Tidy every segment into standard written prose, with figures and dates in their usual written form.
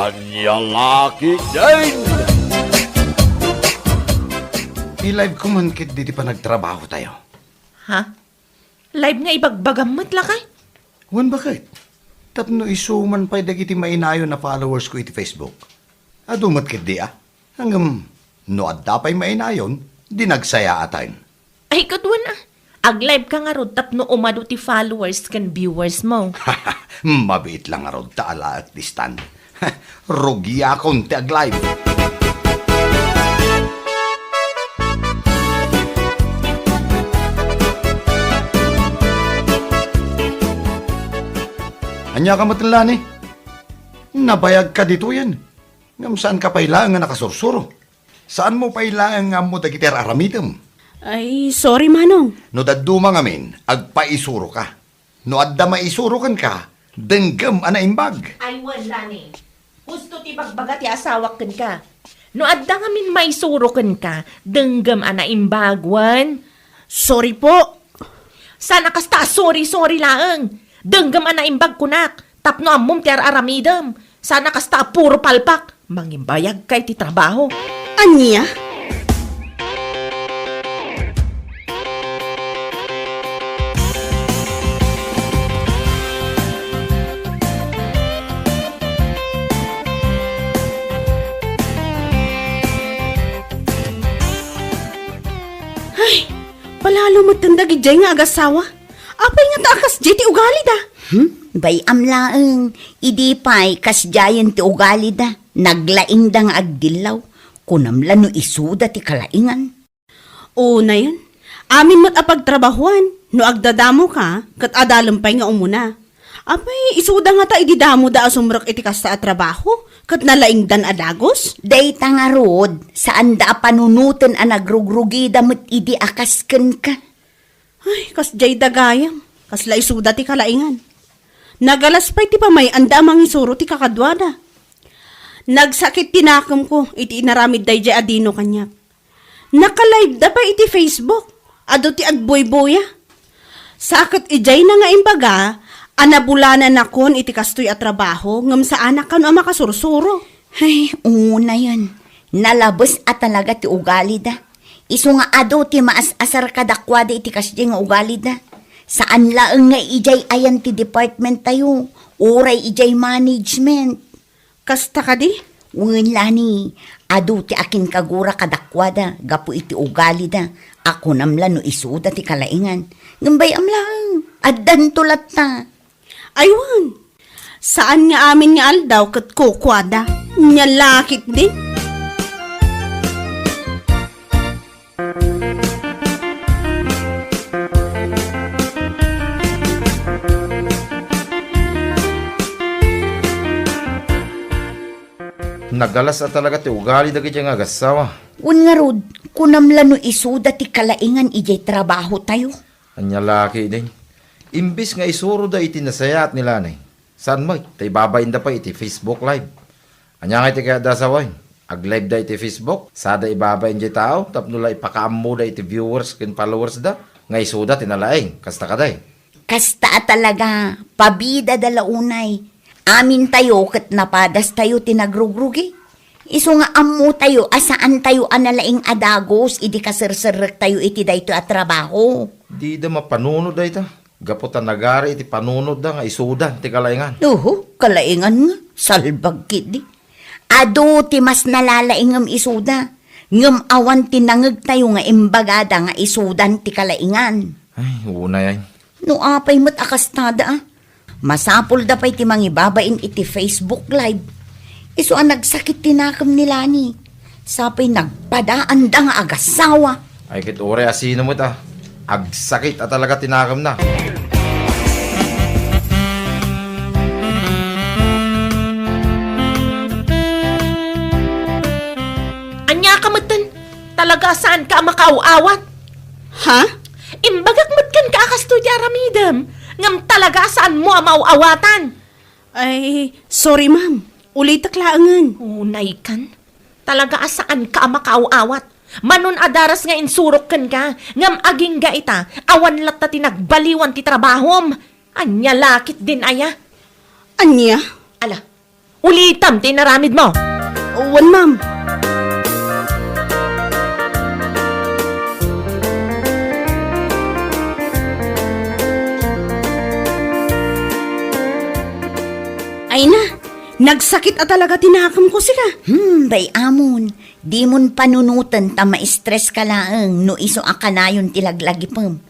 Anyang laki din! I-live ko man kit di pa nagtrabaho tayo. Ha? Live nga ibagbagamot lakay? Wan bakit? Tapno isuman pa dagiti mainayo na followers ko iti Facebook. Adumat kit di Hanggang no adda pa'y mainayon, di nagsaya atan. Ay, kadwan Ag-live ka nga rod tapno umado ti followers kan viewers mo. Mabit lang arod taala at distan. Rugi akong ti ag-live. Anya ka matilani? Nabayag ka dito yan. Ngam saan ka pailaan nga nakasursuro? Saan mo pailaan nga mo dagiter aramidem? Ay, sorry Manong. No daduma ngamin, agpaisuro ka. No adda maisuro kan ka, denggam ana imbag. Ay, wala ni. Gusto ti bagbaga ti asawak kan ka. No adda nga min may surokan ka, denggam ana imbagwan. Sorry po. Sana kasta sorry laang. Denggam ana imbag kunak. Tapno ammom ti aramidem. Sana kasta puro palpak. Mangimbayag kay ti trabaho. Anya? Ay, palalo magtanda gidjay nga agasawa. Apay nga taakas jay ti ugali da. Bay amlaeng, idi pa'y kasjayan ti ugali da, naglaing da nga agdilaw, kunamla no isuda ti kalaingan. Na yun. Amin mo't apagtrabahuan, no agdadamo ka, kat adalampay nga umuna. Apay, isuda nga ta ididamo da asumrok iti kasta at trabaho, kat nalaing dan adagos. Dayta nga rod, saan da panunutan a nagrugrugi damot idi akasken ka. Ay, kas jay dagayam, kas la isuda ti kalaingan. Nagalas pa'y ti pamay anda mangisuro ti kakadwada. Nagsakit tinakam ko, iti inaramid day jay adino kanyak. Nakalive da pa iti Facebook, ado ti agboy-boya. Sakit ijay na nga imbaga, anabulanan akon iti kastoy at trabaho, ngam sa anak kan ang makasursuro. Ay, una yan. Nalabos at talaga ti ugali da. Isu nga ado ti maas-asar kadakwada iti kasdi nga ugali da. Saan laeng nga ijay ayan ti department tayo, uray ijay management. Kasta ka di? Wala ni, ado ti akin kagura kadakwada, gapu iti ugali da. Ako namla no isuda ti kalaingan. Ngambay amlang, addan tulat ta. Aywan, saan nga amin nga aldaw kat kukwada? Nyalakit din. Nagalas at talaga ti ugali dagiti nga agasawa. Un nga rod, kunamla no isuda ti kalaingan ijay trabaho tayo. Anya laki din. Imbis nga isuro da iti nasayat nila ni. San mo, tay babayin da pa iti Facebook live. Anya nga iti kaya dasaway. Ag-live da iti Facebook, sada ibabayin di tao, tapno la ipakaammo da iti viewers ken followers da. Nga isuda tinalaing, kasta kaday. Kasta talaga, pabida dalaunay. Amin tayo kat napadas tayo tinagrugrugi. Isu nga ammo tayo, asaan tayo analaing adagos, idi kasirsirik tayo iti dayto at trabaho. Di da mapanunod da ita. Gaputan nagari iti panunod da nga isudan ti kalaingan. Kalaingan nga, salbag kidi. Ado ti mas nalalaingam isuda. Ngam awan tinangag tayo nga imbagada nga isudan ti kalaingan. Ay, una yan. No apay mo't akastada Masapol da pa'y ti mangibabain iti Facebook Live. Isu ang nagsakit tinakam nila ni. Sapay nagpadaan da nga agasawa. Ay kit ore asino mo ta. Agsakit at talaga tinakam na. Anya ka matan, talaga saan ka makauawat? Ha? Imbagak matkan ka akastudya ramidam. Ngam talaga saan mo mauawatan? Ay, sorry ma'am. Ulit taklaangan. Unay kan? Talaga asaan ka makauawat? Manon adaras nga insurok kan ka. Ngam aging ga ita, awan lat ta tinagbaliwan ti trabahom. Anya lakit din aya. Anya? Ala, Ulitam, tinaramid mo. Wan, ma'am. Ay na, nagsakit at talaga tinakam ko sila. Bay amon. Di mon panunutan ta ma-stress ka laeng no iso akanayon tilaglagipem.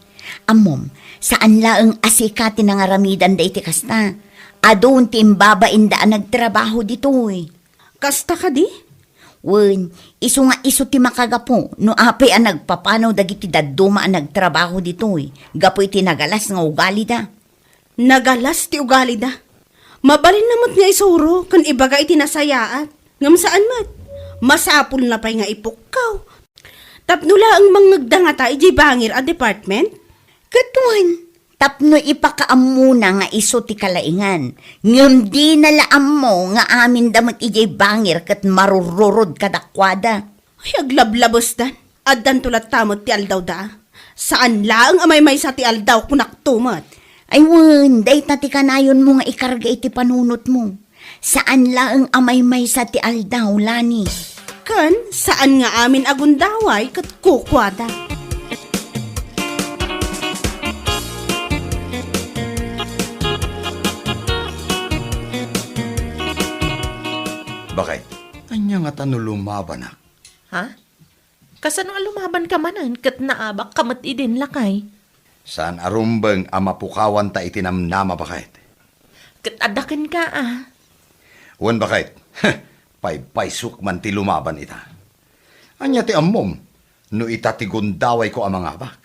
Amom, saan laeng asika tinangaramidan da iti kasta. Adon timbaba inda nagtrabaho ditoy. Kasta ka di? Wen, iso nga iso ti makagapo no ape ang nagpapanaw dagiti dadduma ang nagtrabaho ditoy. Gapoy ti nagalas nga ugali da. Nagalas ti ugali da. Mabalin namot nga isuro kan ibaga iti nasayaat. Ngam saan mat? Masapul na pa'y nga ipukkaw. Tapnula ang mangagda nga ta iti bangir a department? Katuan, tapno ipakaamuna nga iso ti kalaingan. Ngam di nalaam mo nga amin damot ijay bangir kat marururod kadakwada. Ay, aglablabos dan. Addan tulat tamot ti aldaw da. Saan laang amay may sa ti aldaw kunak tumat? Ay wen, day tati kanayon mo nga ikarga iti panunot mo. Saan laang amay may sa ti aldaw, Lani? Kan, saan nga amin agundaway kat kukwada? Bakit? Anya nga tano lumaban na. Ha? Kasano lumaban ka manan kat naabak kamat idin lakay? Saan arumbang amapukawan ta itinamnama bakit? Kat adakan ka Wan bakit? Pay-paysuk man ti lumaban ita. Anya ti ammom, no itatigundaway ko ang mga abak.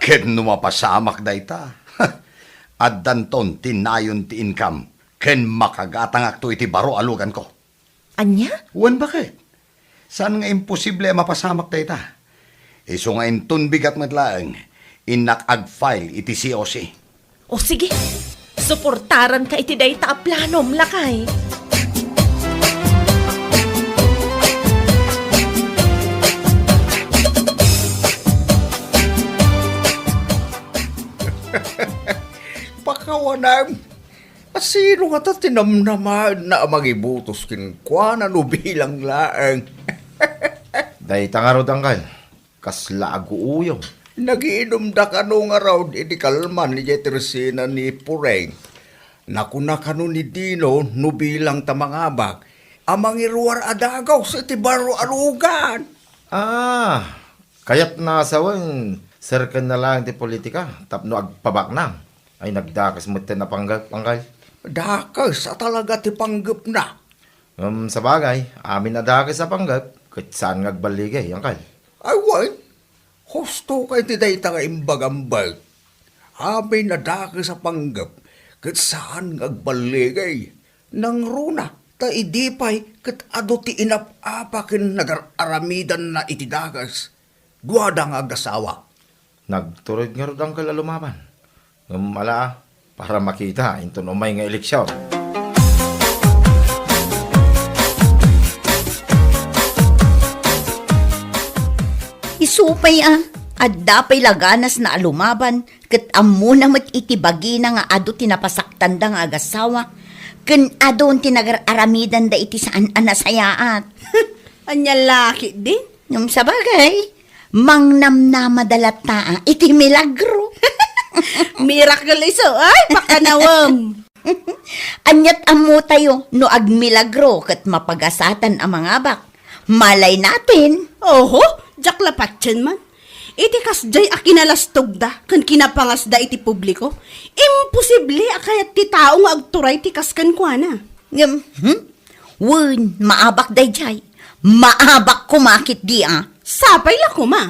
Ken numapasamak da ita. At danton tinayon ti income, ken makagatangak to iti baro alugan ko. Anya? Wan bakit? Saan nga imposible mapasamak da ita? Iso nga inton bigat matlaang, inak ag-file iti COC. O sige, suportaran ka iti dayta a planom lakay. Pakawanam. Sino nga ta tinamnaman na magibutos kinkwana no bilang laang? Day tangarod angkal. Kasla aguuyong. Nagiinom da ka nung araw iti kalman ni Jetersina ni Pureng. Nakuna ka no ni Dino no bilang tamangabag. Amang iruar adagaw sa iti baro arugan. Kayat nasawan, serkan na lang ti politika, tapno agpabak na. Ay nagdakas mo na panggal. Dakas sa talaga ti panggap na. Sa bagay, amin na dakas sa panggap, kat saan ngagbaligay, angkal. Ay wan, husto kay ti dayta nga imbagambag. Amin na dakas sa panggap, kat saan ngagbaligay. Nang runa, ta idipay kat ado ti inap-apakin nagararamidan na iti dagas. Duwada nga agasawa. Nagturod nga rin angkal alumaban. Ala, para makita, ito umay nga eleksyon. Isupay adda pay laganas na alumaban, kat amo na mat itibagi na nga ado tinapasaktan da nga agasawa, ken adon tinagararamidan da iti saan anasayaat. Anya laki din. Yung sa bagay, mangnamnama dalata iti milagro. Miracle iso, ay, pakanawam. Anyat amo tayo no agmilagro kat mapagasatan ang mga bak. Malay natin. Oho, jaklapatyan man. Iti kasjay a kinalastog da, kan kinapangas da iti publiko. Imposible akayat ti tao nga agturay ti kaskan kwa na. Wun, maabak dayjay. Maabak kumakit di Sapay la kuma.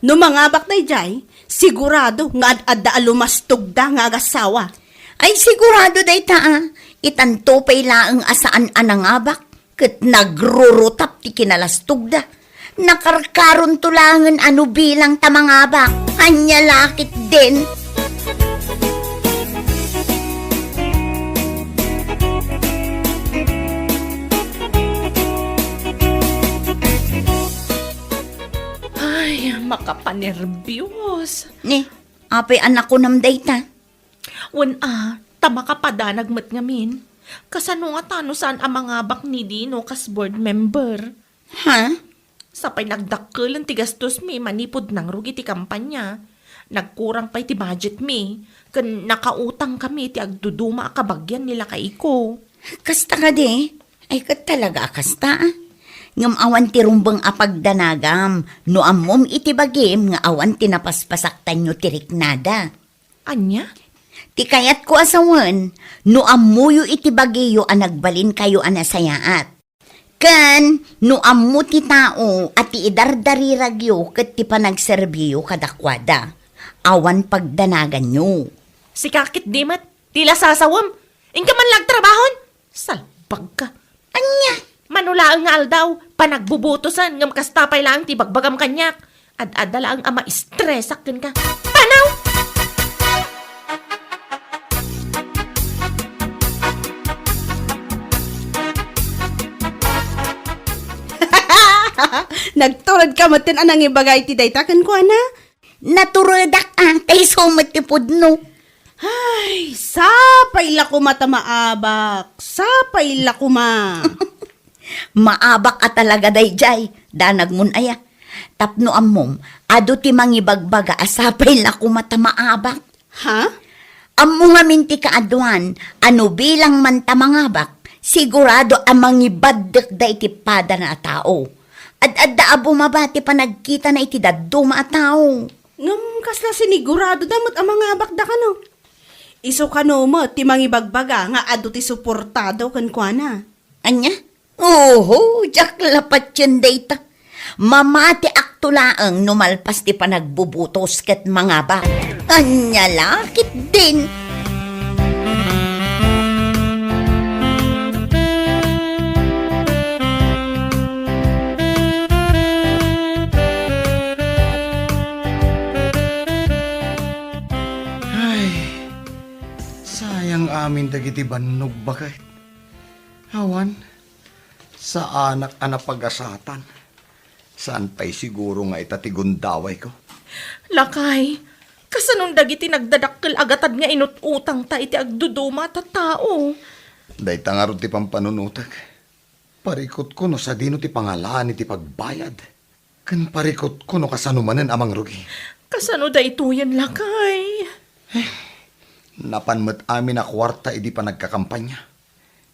No mga bakday jay, sigurado nga adda alumastog da nga agasawa. Ay sigurado dayta itanto pay laeng asaan anangabak. Kat nagrurutap ti kinalastog da. Nakarkaron tulangan ano bilang tamangabak. Anya lakit din. Ay, makapanerbiyos. Ni, apay anak ko nam dayta. Wan tama ka padanag mat ngamin. Kasano nga tano saan ang mga bak ni Dino kas board member? Ha? Sapay nagdakkel ang tigastos mi manipod ng rugi ti kampanya. Nagkurang pa iti budget mi. Kan nakautang kami ti agduduma akabagyan nila kay ko. Kasta ka di? Ay kat talaga kasta. Ngam awan ti rumbang apagdanagam. No ammom iti bagim nga awan tinapaspasaktan nyo ti riknada. Anya? Ti kayat ko asawan, no amuyo iti bagiyo a nagbalin kayo a nasayaat. Kan, no amu ti tao at ti idardariragyo kat ti panagserbiyo kadakwada. Awan pagdanagan nyo. Si kakit dimat, tila sasawam. Ingka man lagtrabahon. Salpag ka. Anya? Manulaang nga aldaw, panagbubutosan, ngam kastapay lang ti bagbagam kanyak. Ad-adala ang ama istresak din ka. Panaw! Nagturod ka matin anang ibagay ti dayta kan ko ana. Naturadak tay sumatipod no. Ay, sapay la ko mata maabak. Sapay la ko ma. Maabak at talaga dayjay, danag mun aya. Tapno ammom, ado ti mangibagbaga asapay la kumata maabak. Ha? Ammo nga minti kaadwan, ano bilang man ta mangabak, sigurado ang mangibaddek da iti pada na tao. Ad-adda abo mabati pa nagkita na iti daduma a tao. Ngam kasla sinigurado damot ang mga abak da kano. Iso kano mo, ti mangibagbaga nga ado ti suportado kan ko ana. Anya? Oho, jak lapat yun data. Mamati aktulaang numalpas ti panagbubutos ket mga ba. Anya lakit din. Ay, sayang amin dagiti bannog bakit. Awan, sa anak anak pag-asatan. Saan pa'y siguro nga itatigundaway ko? Lakay, kasanong dagiti nagdadakkel agatad nga inututang ta iti agduduma ta tao. Day tangarot ti pampanunutak. Parikot ko no sa dino ti pangalaan iti pagbayad. Kan parikot ko no kasanumanan amang rugi. Kasano da ito yan, lakay? Napanmat amin na kwarta idi pa nagkakampanya.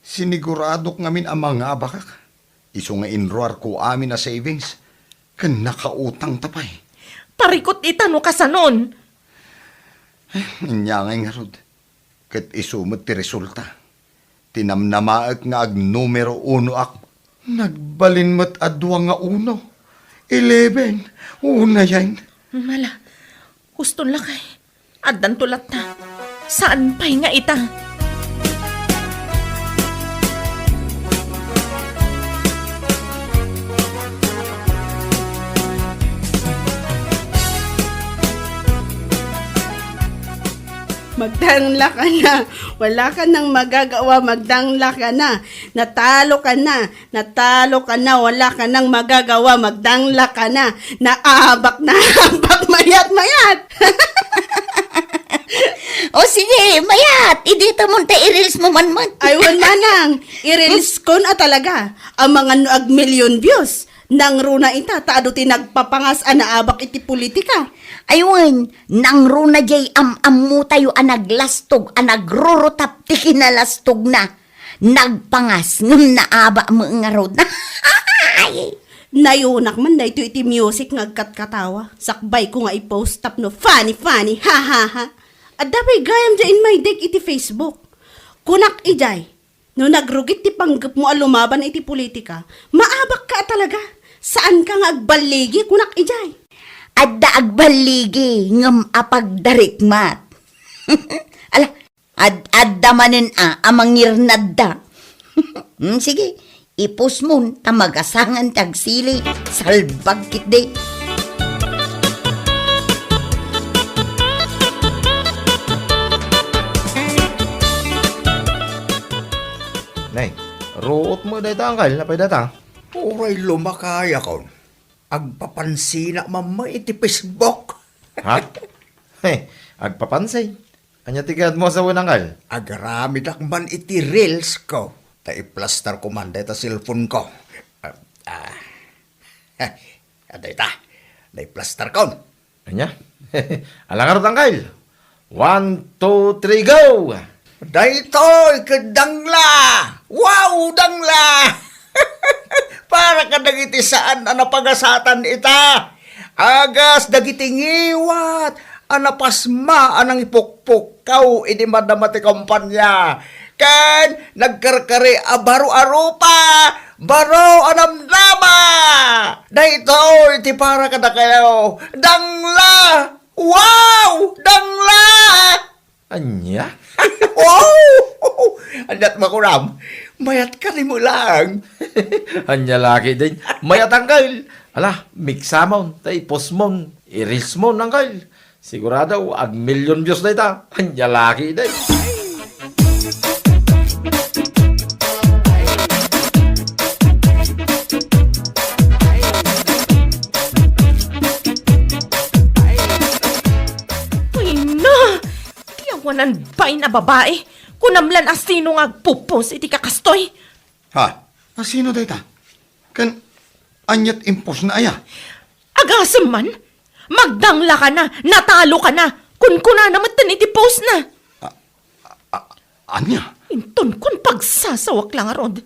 Siniguradok ngamin ang mga abakak. Iso nga inroar ko amin na savings. Kan nakautang tapay. Parikot itano kasanon. Inyangay nga rod. Kat isumot ti resulta. Tinamnamaak nga ag numero 1 ak. Nagbalin mat adwa nga 1. 11. Una yan. Mala, huston lakay. Addan tulat ta. Saan pa'y nga ita? Magdangla ka na. Wala ka nang magagawa. Magdangla ka na. Natalo ka na. Natalo ka na. Wala ka nang magagawa. Magdangla ka na. Naabak na. Abak mayat. O sige, mayat, idita mo ta i-reels mo man. Aywan manang. I-release ko na talaga. Ang mga noag million views. Nang runa ita. Taado tinagpapangas naabak iti politika. Ayun, nang runa jay am-amu tayo naglastog, nagrurutap ti kinalastog na. Nagpangas, ngam naaba mo nga rod na. Nayunak man na ito iti music ngagkat-katawa. Sakbay ko nga i-post tap no funny, ha ha ha. At dapat gayam dyan in my deck iti Facebook. Kunak ijay, no nagrugit ti panggap mo alumaban iti politika, maabak ka talaga. Saan ka nga agbaligi kunak ijay? Adda agbaligi, ngam apagdarikmat. Ala, adda manin amangirnad da. Sige, ipos mo, tamagasangan tagsili, salbag kitde. Nay, ruot mo day tangkal, napay data. Uray lumakaya kon. Agpapansina mamay iti Facebook. Ha? Agpapansay. Anya tigad mo sa unangal. Agarami man iti reels ko. Ta i-plaster ko man dahil cellphone ko. Aday ta. Na-plaster ko. Anya? Alangar tanggal. 1, 2, 3, go! Daytoy, kadangla! Wow, dangla! Para ka dagiti saan anapagasatan ita. Agas dagiti ngiwat. Anapasma anang ipukpukaw idi madamati kumpanya. Kan nagkarkari abaro-aro pa. Baro anamnama. Daytoy, ti para kada kayo. Dangla! Wow! Dangla! Anya? Wow! Anyat makuram. Mayat ka ni mo lang. Anya laki din. Maya tanggal. Ala, mixamon, tay posmon, irismon tanggal. Sigurado, ag million views na ita. Anya laki din. Ay na! Tiyawanan ba'y na babae? Kunamlan asino nga pupos iti kakastoy. Ha? Sino dayta? Kan, anyat impos na aya. Agasam man, magdangla ka na, natalo ka na, kunkuna naman tan iti post na. Anya? Inton kun pagsasawak lang arod.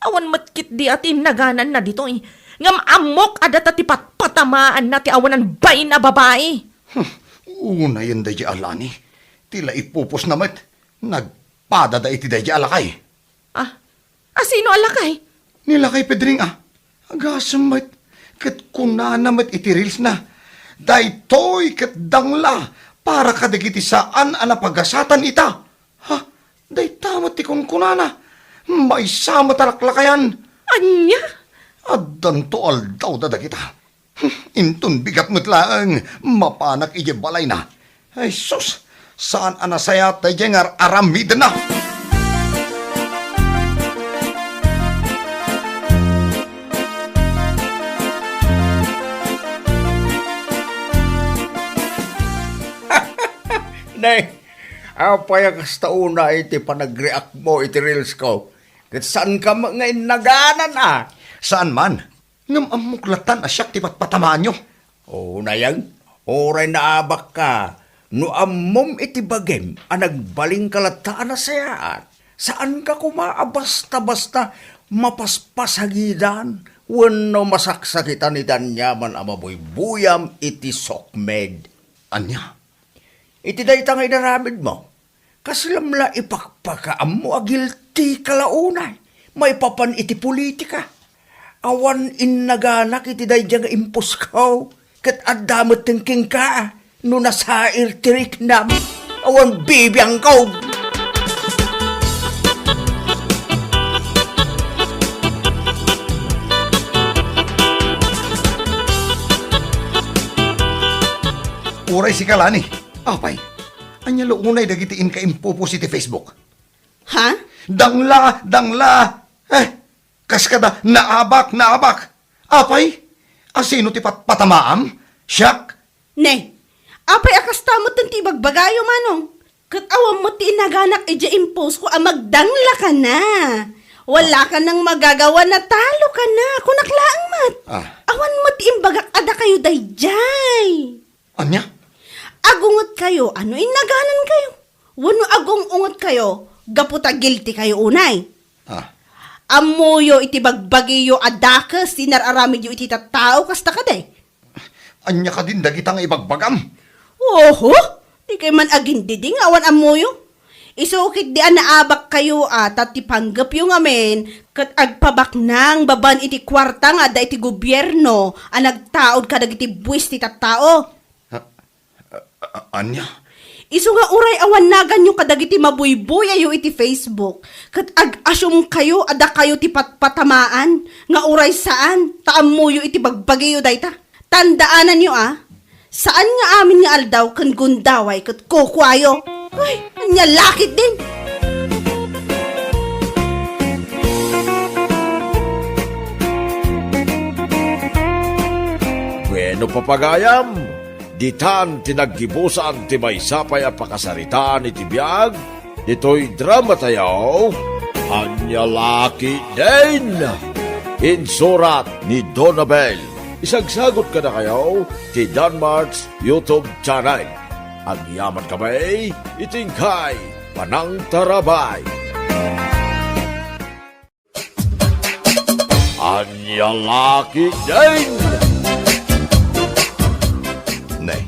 Awan matkit di atin naganan na dito eh. Ngam amok adat ati patamaan na ti awanan bay na babae. Una yun dahi alani. Tila ipupos namat. Nagpadada iti dahi alakay. Asino alakay? Nilakay Pedring Agasam mat. Kat kuna namat iti reels na. Daytoy kat dangla. Para kadagiti saan anapagasatan ita. Ha? Day tamat ti kunkunana. May sama talaklakayan. Anya? Addan to aldaw da kita. Intun bigat mo't laang. Mapanak ije balay na. Ay sus. Saan anasayat tayo nga aramid na? Nay, apay kasta una iti panag-react mo iti reels ko. Kat saan ka ngayon naganan Saan man? Ngam amuklatan asyak ti patpatamaan nyo. O na yan, oray na abak ka. No ammom iti bagem, nagbaling kalataan na sayaan. Saan ka kumaabasta-basta mapaspasagidan? Wano masaksakitan ni danyaman amaboy-buyam iti sokmed. Anya? Iti dayta nga inaramid mo. Kaslamla ipakpakaam mo agilti kalaunay. May papan iti politika. Awan innaganak iti dayta nga impos kaw. Kat adamot tengking ka. No nasair tirik nam. Awan bibiyang kaw. Uray si Kalani. Apay, anya loonay dagitiin ka impupos iti Facebook. Ha? Dangla! Kaskada, naabak! Apay, asino ti patamaam? Siyak? Ne, apay akas tamot ng tibagbagayo manong. Kat awam mo ti inaganak ija impose ko magdangla ka na. Wala ka nang magagawa na talo ka na. Kunaklaang mat. Awan mo ti imbagak ada kayo dayjay. Anya? Agungot kayo, ano inaganan kayo? Wano agong ungot kayo, gaputa guilty kayo unay. Amoyo iti bagbagiyo adakas, sinararamid yo iti tattao, kasta ka de. Anya ka din dagitang ibagbagam. Oho, di kayo man agindiding awan amoyo. Isukit di naabak kayo at tipanggap yung amin, kat agpabak nang baban iti kwarta nga da iti gobyerno, nagtaod ka dagiti buwis ti tattao. Anya? Isu nga uray awan nagan yung kadagiti mabuybuy ayo iti Facebook. Kat ag-asyum kayo, ada kayo ti patpatamaan. Nga uray saan, taamuyo iti bagbagiyo dayta. Tandaanan nyo saan nga amin nga aldaw kan gundaway kat kukwayo. Ay, nyalakit din. Bueno papagayam, ditan tinaggibusan ti may sapay a pakasaritaan iti biyag, ito'y drama tayaw, Anya Laki din! Insurat ni Donabel. Isagsagot ka na kayo ti Danmarks YouTube channel. Ang yaman kamay, itingkay, panang tarabay. Anya Laki din! Nay,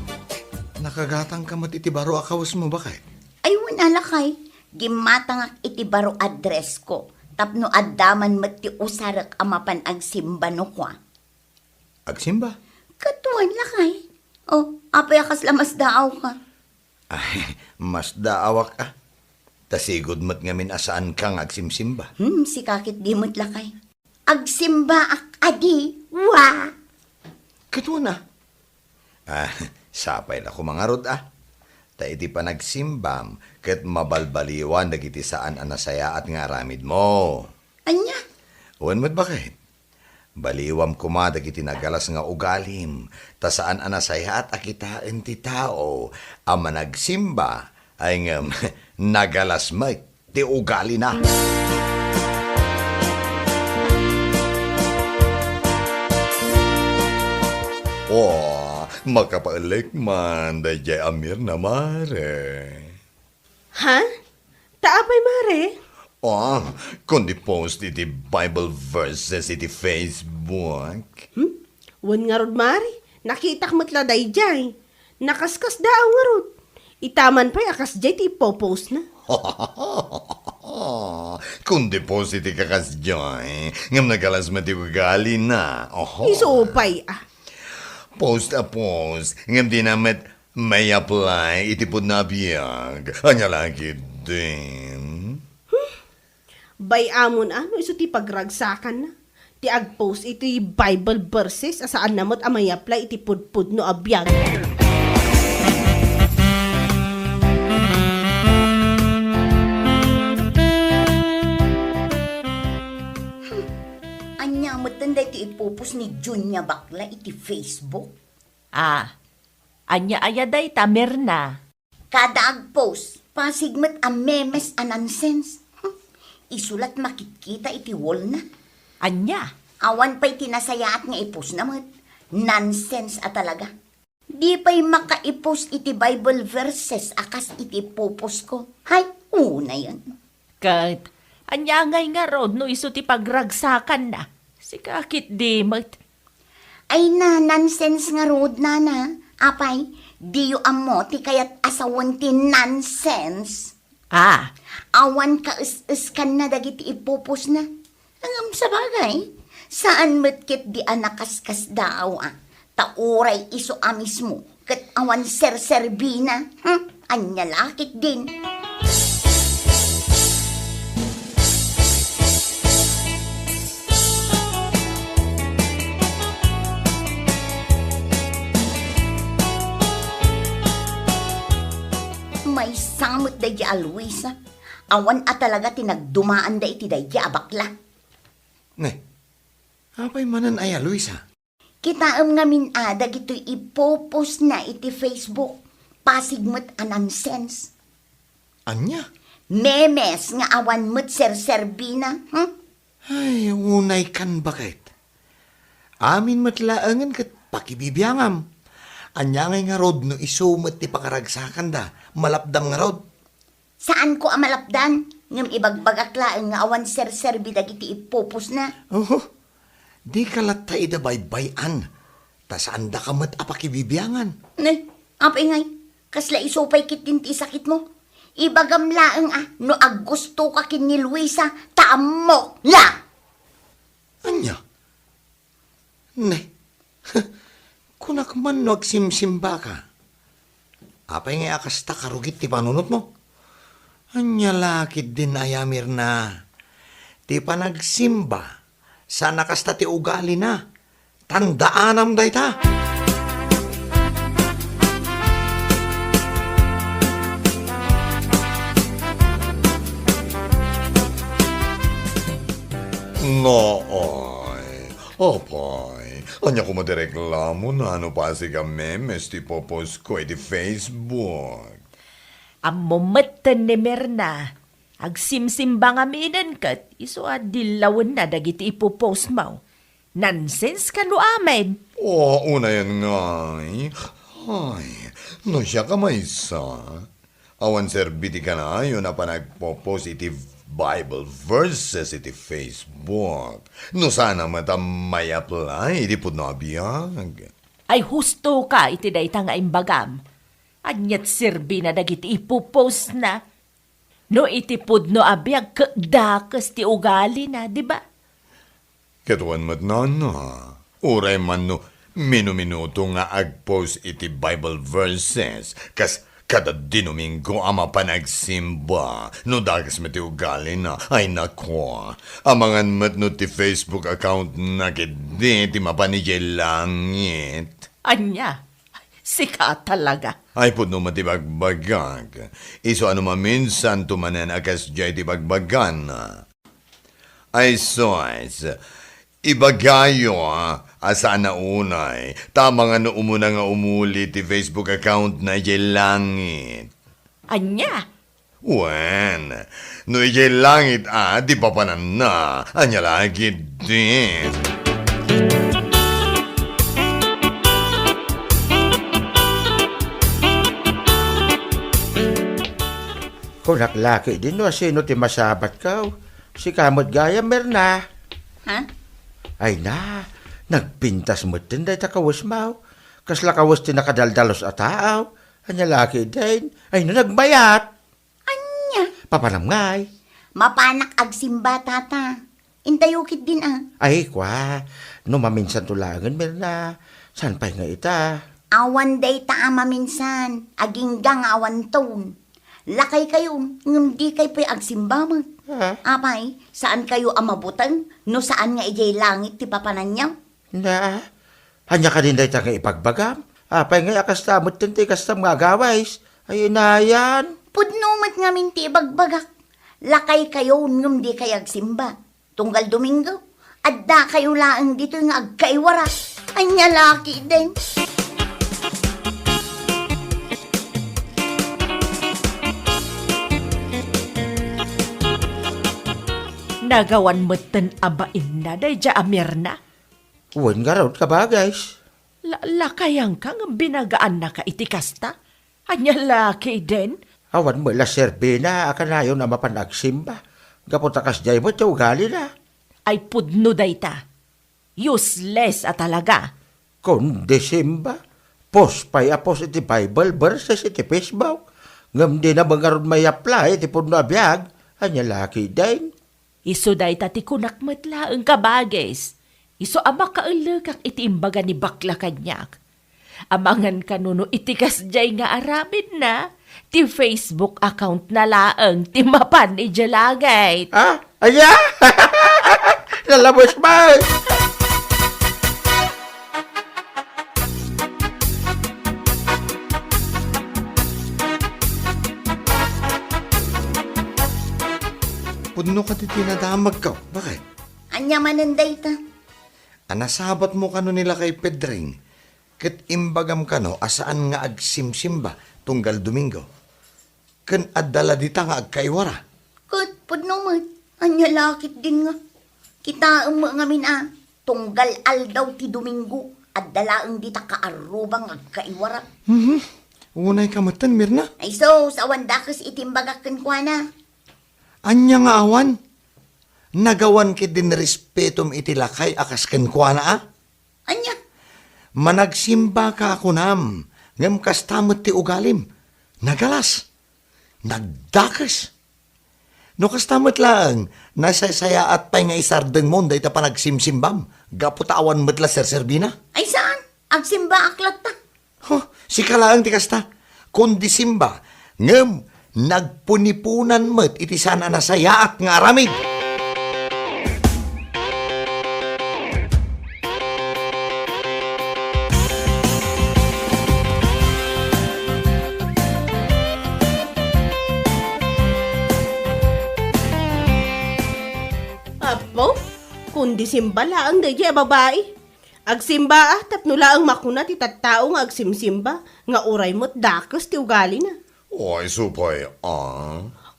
nakagatang ka matitibaro akawas mo bakit? Ay, wala kay. Gimatangak iti baro address ko. Tapno addaman mati usarak amapan ag simba no kwa. Agsimba? Katuan lakay. Oh, apay akas lamas daaw ka. Ay, mas daawak ka. Tasigod mo't ngamin asaan kang agsimsimba. Si kakit di mo't lakay. Agsimba ak adi. Wa! Katuwa na. Sapay na kumangarod Ta iti pa nagsimbam, ket mabalbaliwan dagiti saan anasaya at nga aramid mo. Anya? Uwan mo't bakit? Baliwam kuma dagiti nagalas nga ugalim, ta saan anasaya at akitain ti tao, ama nagsimba, ay ngam, nagalas may, ti ugali na. Oh, makapalik man, dayjay Amir na mare. Ha? Taapay, Mare? Oh, kundi post iti Bible verses iti Facebook. Wan nga rod, Mare. Nakitak matla day jay. Nakaskas daaw nga rod. Itaman pa'y akas jay ti ipopost na. Kundi post iti kakasjoy, ngam nagalas mati ugali na. Isupay Post a post, ngam di namet may apply iti pud na biyag. Anya lagi din. Bay amon ano iso ti pagragsakan na. Ti agpost iti Bible verses asaan namot amay apply iti pudpud no abiyag. Anya mo tanda iti ipupos ni Junya bakla iti Facebook. Anya ayaday tamer na. Kada agpost, pasigmat a memes a nonsense. Isulat makitkita iti wall na. Anya? Awan pa'y tinasayaat nga ipos naman. Nonsense a talaga. Di pa'y makaipos iti Bible verses akas iti pupos ko. Hay, una yan. Kat, anya ngay nga rod no iso ti pagragsakan na. Si kakit di mat. Ay na, nonsense nga road na. Apay, di yu amo ti kayat asawan ti nonsense. Awan ka is kan na dagiti ipupos na. Angam sa bagay, saan matkit di anakaskas daw Tauray iso amis mo, kat awan ser-serbina. Anya lakit din. May samot da di Luisa. Awan talaga tinagdumaan da iti da di abakla. Ne, apay manan ay Luisa. Kitaam ngamin dagito'y ipopos na iti Facebook. Pasigmat a nonsense. Anya? Memes nga awan mo't ser-serbina. Ay, unay kan bakit? Amin matlaangan kat pakibibiyangam. Anya nga rod no isumat ti pakaragsakan da. Malapdam nga rod. Saan ko amalapdan? Ngam ibagbagaklaan nga awan ser-serbi dagiti ipopos na. Di kalat ida baybayan. Tasaan da ka mat apakibibiyangan. Nay, apay ngay. Kasla isupay kitin ti sakit mo. Ibagam laeng no agusto ka kin ni Luisa, taamo la! Anya? Ne, kunak man no agsimsimba ka. Apay nga akasta karugit ti panunot mo. Anya lakit din ayamir na. Ti panagsimba. Sana kasta ti ugali na. Tandaanam day ta. Nooy, opoy, anya ko madireklamo na ano pa si ka memes ti popos ko iti Facebook. Amumatan ni Merna. Agsimsimba nga minan kat, iso adilawan na dagiti ipopost mo. Nonsense ka no amen. Una yan nga eh. Ay, no siya ka maysa. Awan serbiti ka na yun na pa nagpo-positive Bible verses iti Facebook. No sana mata may apply, di po nabiyag. Ay husto ka iti dayta nga imbagam. Anyat sirbi na dagiti ipopost na. No itipod no abiyag kadakas ti ugali na, di ba? Katuan mat na na. Uray man no, minuminuto nga agpost iti Bible verses. Kas kada dinuminggo ama pa nagsimba. No dagas mati ugali na. Ay nako. Amangan mat no ti Facebook account na kidi ti mapanigay langit. Anya, sika talaga. Ay po no matibagbagag. Iso ano maminsan tumanan akas jay ti bagbagan. Ay sois, ibagayo asa na unay. Tama nga no umuna nga umuli ti Facebook account na jay langit. Anya, Wen, no ijay langit di pa panan na. Anya lagi din. Kung naklaki din no, sino ti masabat ka? Si kamot gaya Merna. Ha? Ay na, nagpintas mo din dahi ta kawas mo. Kasla kawas ti nakadaldalos at taaw. Anya laki din. Ay no, nagbayat. Anya? Papanamngay. Mapanak agsimba tata. Intayukit din Ay kwa, no maminsan tulangan Merna. San pa'y nga ita? Awan day ta minsan. Aginggang awan ton. Lakay kayo, ngam di kay pa'y agsimba mo. Ha? Apay, saan kayo amabutan? No saan nga ijay langit ti papananyaw? Na, hanya ka din dahi ta nga ipagbagam. Apay nga akastamot din ti kastam nga gaways. Ay na yan. Pudnumat nga minti bagbagak. Lakay kayo, ngam di kay agsimba. Tunggal Domingo. Adda kayo laang dito nga agkaiwara. Anya laki din. nagawan mo tan abain na day ja Amirna. Uwan nga raw ka ba, guys? Lakayang kang binagaan na ka itikasta. Anya laki din. Awan mo la serbina, akanayon na mapanagsimba. Gaputakas jay mo, ugali na. Ay pudno day ta. Useless at talaga. Kung Desemba, post pa'y apos iti Bible verses iti Facebook. Ngam di na bangaron may apply iti puno abiyag. Anya laki din. Iso day ta ti kunakmat laeng kabages. Iso ama kaulagak iti imbaga ni bakla kanyak. Amangan kanuno itikas jay nga aramid na. Ti Facebook account na laeng ti mapan ni Jalagay. Ah, aya! Nalabos ba? Pudno ka ti tinadamag ka. Bakit? Anya mananday ta. Anasabat mo kano nila kay Pedring. Ket imbagam kano asaan nga agsimsimba tunggal Domingo. Ken addala dita nga agkaiwara. Kud, pudnumat. Anya lakit din nga. Kita mo nga tunggal aldaw ti Domingo. At dalaang dita kaarubang agkaiwara. Unay kamatan, Mirna. Ay so, sa wandakas itimbagakan kwa na. Anya nga awan. Nagawan kit din respetom iti lakay akas kenkwana Anya? Managsimba ka ako nam. Ngam kastamot ti ugalim. Nagalas. Nagdakas. No kastamot lang. Nasasaya at pa'y nga isardeng mo. Dahil ta pa nagsimsimbam. Gaputawan mo't la serserbina. Ay saan? Agsimba aklat ta. Si kalaang ti kasta. Kundi simba. Ngam, nagpunipunan mo't iti sana nasaya at nga aramid. Apo, kundi simbala ang dadya babae. Agsimba tapnula ang makuna ti tattao nga agsimsimba, nga uray mo't dakos ti ugali na. Oy, supay,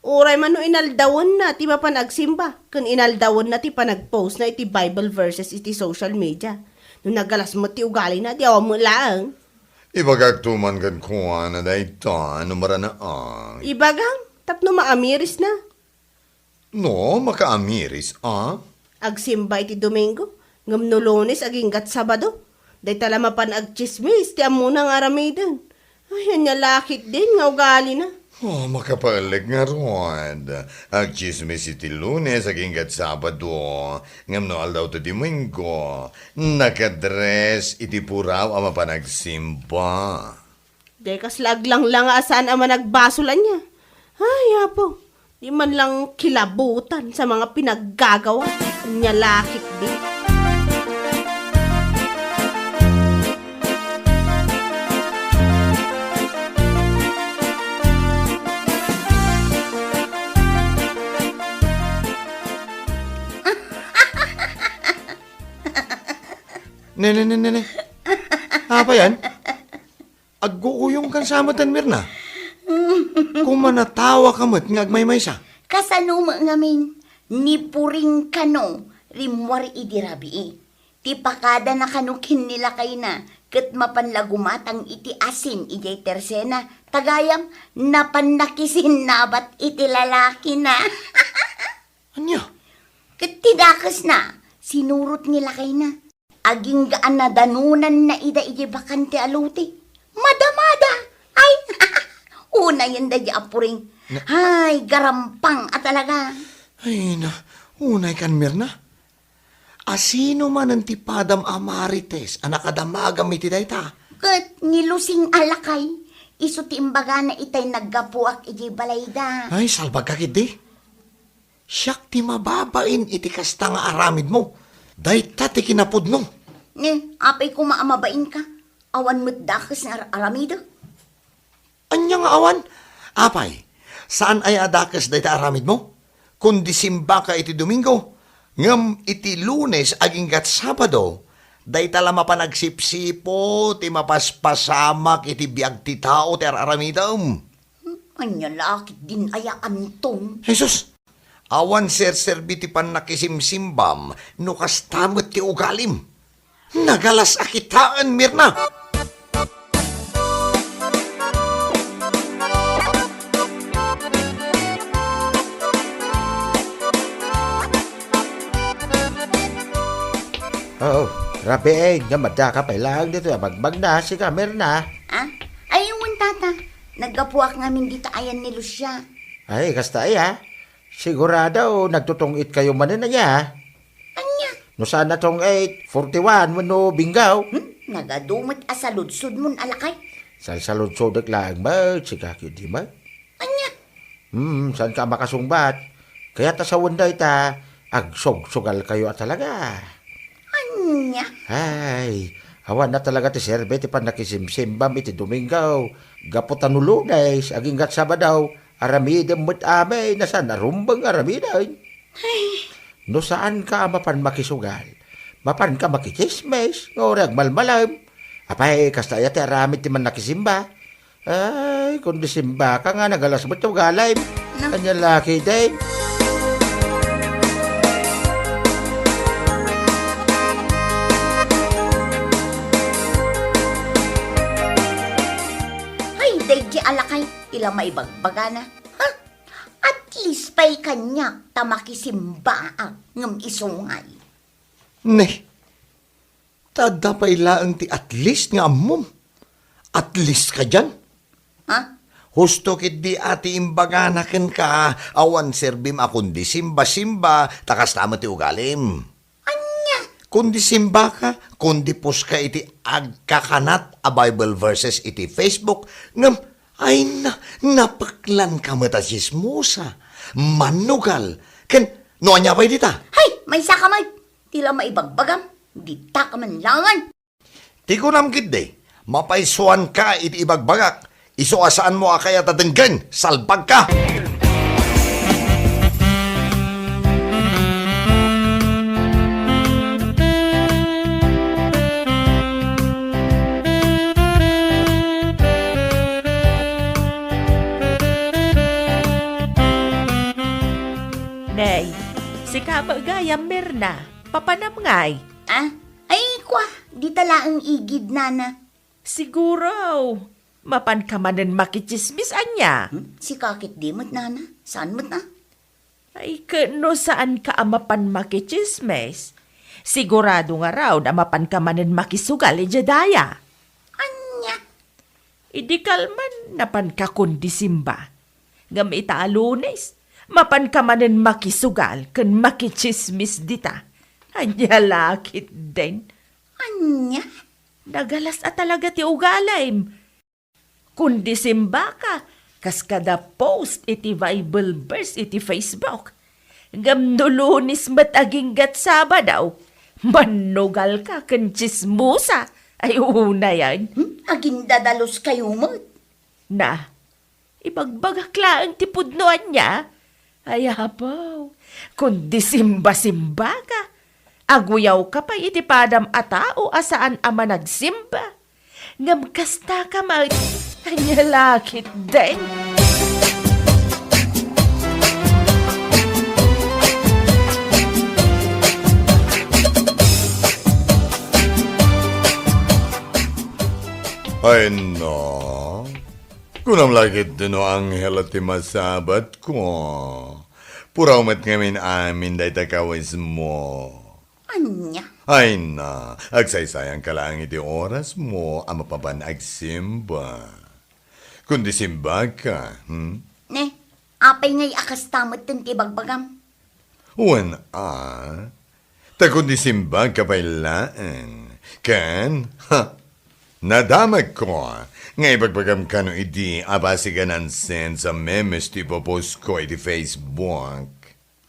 Uray man no inaldawon na ti mapan agsimba, kun inaldawon na ti panagpost na iti Bible verses iti social media. No nagalas mo ti ugali na, di awam mo lang. Ibagagtuman kan kuha na dayta, numara na Ibagang, tapno maamiris na. No, makaamiris, Agsimba iti Domingo, ngam no Lunes aging gat Sabado. Day tala mapan agchismis, ti amuna nga ramidan. Ay, anya lakit din nga ugali na. Oh, makapalig nga rod. Agchismis iti Lunes, aging gat Sabado. Ngam no aldaw to Domingo. Nakadres iti puraw ama panagsimba. Dekas laglang lang asan ama nagbasulan niya. Ay, apo, di man lang kilabutan sa mga pinaggagawa. Anya lakit din. Ne. Apa yan? Agguuyong kan sa amatan, Mirna. Kung manatawa ka mo't ngagmaymay sa. Kasanuma ngamin, ni puring kano, rimwar idirabi. Ti pakada na kanukin nila kay na, kat mapanlagumatang iti asin ijay tersena, tagayam napannakisin nabat iti lalaki na. Anya? Kat tidakas na, sinurot nila kay na. Aging gaan na danunan na ida ijay bakante aluti. Madamada! Ay, una yun da apuring. Ay, garampang at talaga. Ay na, unay kan, Mirna. Asino man ang tipadam amarites, anakadamagam iti dayta. Kat nilusing alakay, iso ti imbaga na itay naggapuak ijay balayda. Ay, salbag ka di. Siyak ti mababain iti kasta nga aramid mo. Dayta ti kinapod no. Ne, apay ko maamabain ka. Awan mo't dakas na aramido. Anya nga awan? Apay, saan ay adakas dayta aramid mo? Kundi simba ka iti Domingo, ngam iti Lunes aging gat Sabado, dayta lama pa nagsipsipo, ti mapaspasamak iti biag ti tao ti aramidam. Anya lakit din aya antong. Jesus, awan serserbi ti pan nakisimsimbam, no kastamot ti ugalim. Nagalas akitaan, Mirna. Oo, rabi gamada ka pa lang dito, magbag na, si kamer na. Ah? Ayun tata, naggapuak ngamin dito ayan ni Lucia. Ay, kasta ay ha. Sigurado, nagtutungit kayo manin na niya. Anya? No sana tong 8:41 no binggaw. Nagadumot asaludsud mun alakay. Salsalod sodak lang ba, sika kyo di ba? Anya? Saan ka makasungbat? Kaya ta sa wanday ta, agsog-sugal kayo at talaga. Anya? Ay, awan na talaga ti serbe ti pan nakisimsimbam iti Domingaw. Gaputan ulo guys, aging gat Sabadaw, aramidem mo't amay, nasan narumbang aramiday. No saan ka mapan makisugal? Mapan ka makichismes, ngorag malmalam. Apay, kasta ti aramid ti man nakisimba. Ay, kung disimba ka nga, nagalas mo't ugalay. Kanya laki din. Alakay, tila maibagbaga na. Ha? At least pa'y kanyak tamakisimba ng isungay. Ne, tada pa ilaang ti at least nga amom. At least ka dyan. Ha? Husto kit di ati imbaganakin ka, awan serbim akundi simba-simba, takas tama ti ugalim. Anya? Kundi simba ka, kundi pus ka iti agkakanat a Bible verses iti Facebook, ngam, ay napaklan ka matasismusa, manugal, ken, no anya pa'y dita? Hay, may sakamay, tila maibagbagam, di ta ka man langan. Ti ko namgid de, mapaisuan ka iti ibagbagak, iso asaan mo akaya tatenggen, salbag ka! magayam Mirna, papanam ngay. Ah? Ay, kwa, di tala ang igid, nana. Siguro, mapan ka manan makichismis anya. Si kakit di mo't, nana. Saan mo't na? Ay, kano saan ka amapan makichismis? Sigurado nga raw na mapan ka manan makisugal daya. Anya? Idi kalman napan ka kundi simba. Gamita Lunes, mapan ka manan makisugal kan makichismis dita. Anya lakit din. Anya? Nagalas at talaga ti ugalaym. Kundi simba ka, kas kada post iti Bible verse iti Facebook. Gamno Lunes mataging gat Sabadaw, manugal ka kan chismusa. Ay una yan. Aging dadalos kayo mo't. Na, ipagbagaklaan ti pudnoan niya. Ay hapaw, kundi simba-simba ka. Aguyaw ka pa iti padam a tao asaan ama nagsimba. Ngam kasta ka mag... Anya lakit din. Ay no, kunam lagit din o anghel at masabat ko. Puraw mat ngamin amin day takawis mo. Anya? Ay na, agsaysayang ka lang iti oras mo ang mapaban agsimba. Kundi simba ka, Ne, apay ngay akas tamot tin tibagbagam. Wan ta kundi simba ka pailaan. Kan, nadamag ko, nga ibagbagam ka no iti abasiganan sen sa memes ti popos ko iti Facebook.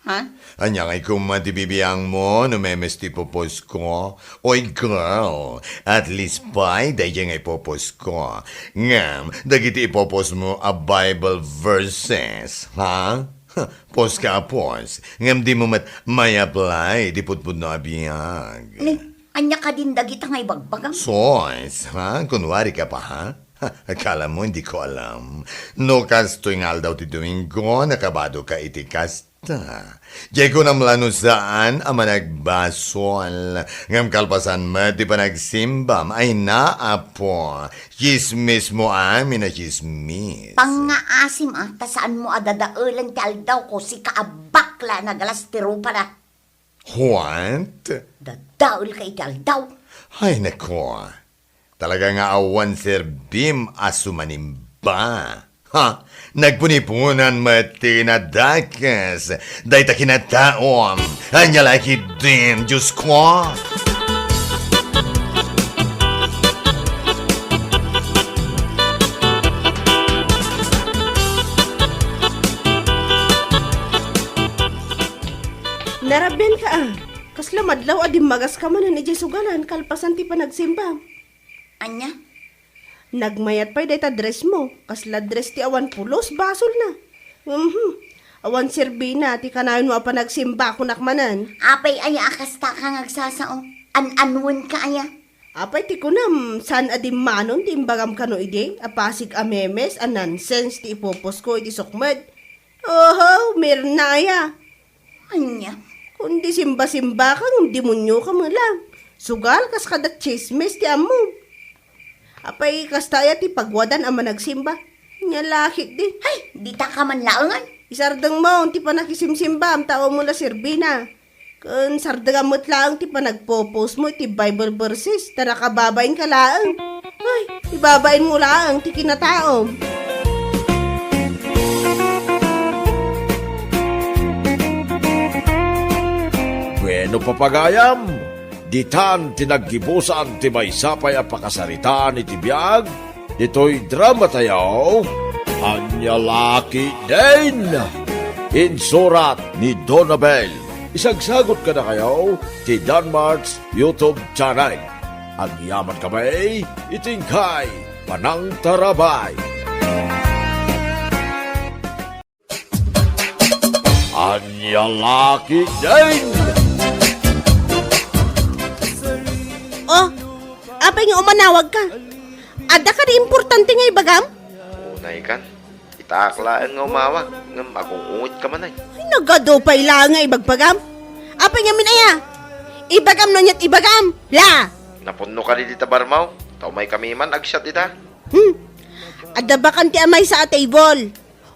Ha? Anya kay kung matibibiyang mo no memes ti popos ko. Oy girl, at least pa dahi nga ipopos ko. Ngam, dagiti ipopos mo a Bible verses, ha? Pos ka pos. Ngam di mo may apply, di putpud no abiyag. Ne, anya ka din dagita ngay bagbagam. Sois, ha? Kunwari ka pa, ha? Akala mo, hindi ko alam. No kas tuwing aldaw ti Domingo, nakabado ka iti kasta. Diyan ko namlano saan ang managbasol. Ngam kalpasan mo, di pa nagsimbam. Ay naapo. Chismis mo amin na chismis. Pangaasim ta saan mo adadaulan ti aldaw ko si kaabakla na galas tiro para. What? Dadaul ka iti aldaw. Ay nako. Talaga nga awan serbim asumanimba. Ha? Nagpunipunan mati na dakas. Day ta kinataom. Anya laki din, Diyos ko. Naraben ka Kasla madlaw adim magas ka man ni sugalan kalpasan ti pa nagsimba. Anya? Nagmayat pa'y dayta dress mo. Kasla dress ti awan pulos, basol na. Awan sirbina, ti kanayon mo pa nagsimba kunakmanan. Apay aya akas ta kang agsasao. An-anwan ka aya. Apay ti kunam, san adim manon ti imbagam kano ide, apasig a memes, a nonsense ti ipopos ko iti sukmed. Oho, Mirna aya. Anya? Kundi simba-simba kang demonyo ka mo lang. Sugal kas kada chismes ti amo. Apay kastaya ti pagwadan ama nagsimba. Nyalakit di. Ay, di ta ka man laangan. Isardeng mo, ti pa nakisimsimba, am tao mo na sirbina. Kun sardeng mo't lang, ti pa nagpo-post mo, ti Bible verses, tara kababain ka laang. Ay, ibabain mo laang, ti kinataom. Bueno papagayam, ditan tinaggibusan ti maysapay a pakasaritaan iti biyag, dito'y drama tayaw, anya laki din. Insurat ni Donabel. Isagsagot ka na kayo ti Danmarks YouTube channel. Ang yaman kamay, itingkay, panang tarabay. Anya laki din. Oh, apay nga umanawag ka. Ada ka rin importante nga ibagam? Unay kan, itaklaan nga umawag, ngam akong ungot ka man ay. Ay, nagado pa ila nga ibagbagam. Apa nga minaya? Ibagam na niya't ibagam. La! Napunno ka ni dita barmaw. Tao may kami man agshot ita. Adda ba kanti amay sa table?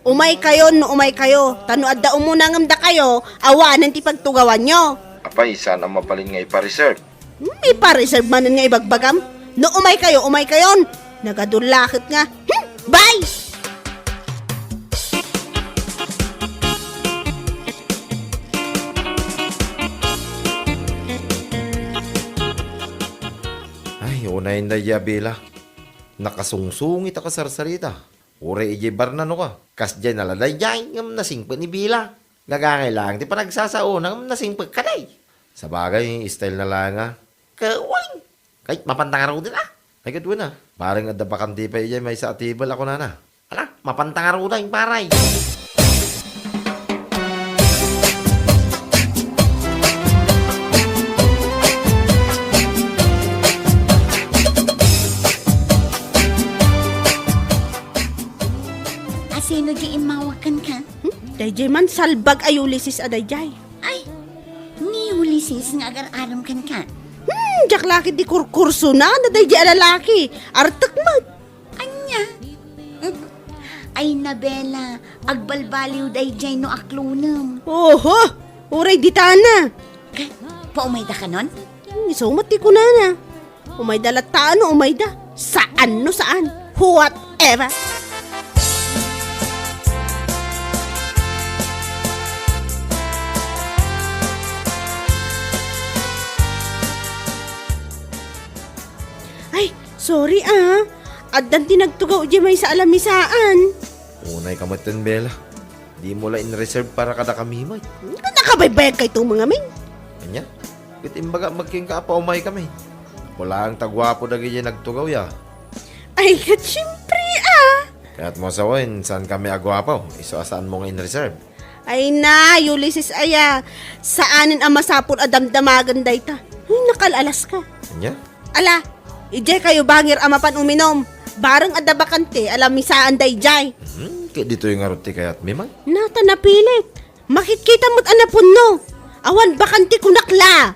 Umay kayo no umay kayo. Tano adda umuna ngamda kayo, awanan ti pagtugawan nyo. Apay, sana mapalin nga ipa-reserve. May pa-reserve manan nga ibagbagam. No umay kayon. Nagadulakit nga. Bye! Ay, unay na yabila. Nakasungsungit ka sarsarita. Ure ije barnano ka. Kas dyan naladay dyan, ngam nasingpa ni Bila. Nagangailang, di pa nagsasao, ngam nasingpa ka day. Sa bagay, style na lang nga. Kaway! Kahit mapantangaraw din Ay, kadwa na. Parang adabakan di pa ije, may sa atibal ako na. Ala, mapantangaraw na yung paray. Asino di imawakan ka? Dayjay man salbag ay Ulysses adayjay. Ay, ni Ulysses nga agar-aram kan ka. Jak laki di kurkurso na dayjay alalaki. Artak mat. Anya? Ay, Nabela, agbalbaliw day jay no aklunam. Oho, uray ditana. Paumay da ka nun? Isumati ko na. Umay da lataan o umay da. Saan no saan? Whatever. Ay, sorry Addan tinagtugaw di may sa alamisaan. Unay kamatan, Bella. Di mo la in-reserve para kada kami, may. Nakabaybayag kay itong mga min. Anya? Kitimbaga magking ka pa umay kami. Wala ang tagwapo na ganyan nagtugaw ya. Ay, kat syempre Kaya't mo sawain, saan kami agwapo? Iso asaan mo nga in-reserve? Ay na, Ulysses aya. Saanin ang masapul adamdamagan dayta. Ay, nakalalas ka. Anya? Ala, ijay kayo bangir amapan uminom. Barang adabakante, alamisaan dayjay. Kaya dito yung aruti kaya't mimay. Nata napilit. Makikita mo't anapun no. Awan bakante kunakla.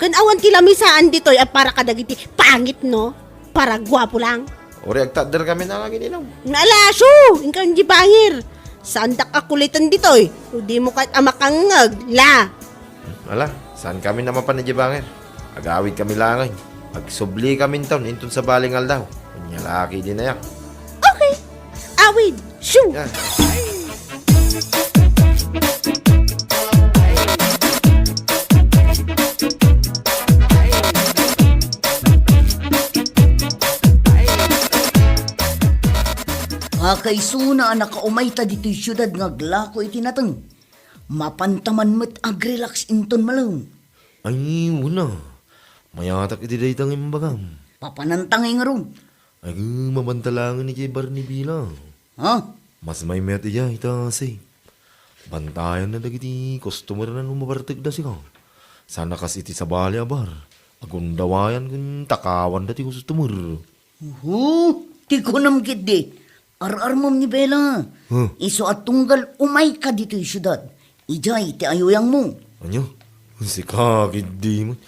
Kan awan ti lamisaan ditoy at para kadagiti pangit no. Para gwapo lang. Uri agtadder kami na nga gininom. Nalaso, ingkan di bangir. Sandak akulitan ditoy. Hindi mo kahit amakangag. La. Ala, saan kami na mapanadyabangan? Agawid kami langay. Agsubli kami taon, intun sa balingal daw. Kunyalaki din na yan. Okay. Awid. Shoo. Yan. Kakaisuna nakaumay ta dito'y syudad nga glako iti natang. Mapantaman mo't agrelax inton malong. Ay, una. Mayatak iti daytang imbagam. Papanantangay nga ron. Ay, mabantalangan ni Jay Barney Bila. Ha? Mas may met iya itasi. Bantayan na dagiti customer na lumabartig na siya. Sana kas iti sa bali abar. Agundawayan kun takawan dati customer. Ti ko namgit di. Ar-ar mom ni Bella. Huh? Iso at tunggal umay ka dito'y syudad. Ijay ti ayoyang mo. Anyo? Si kakid di mo.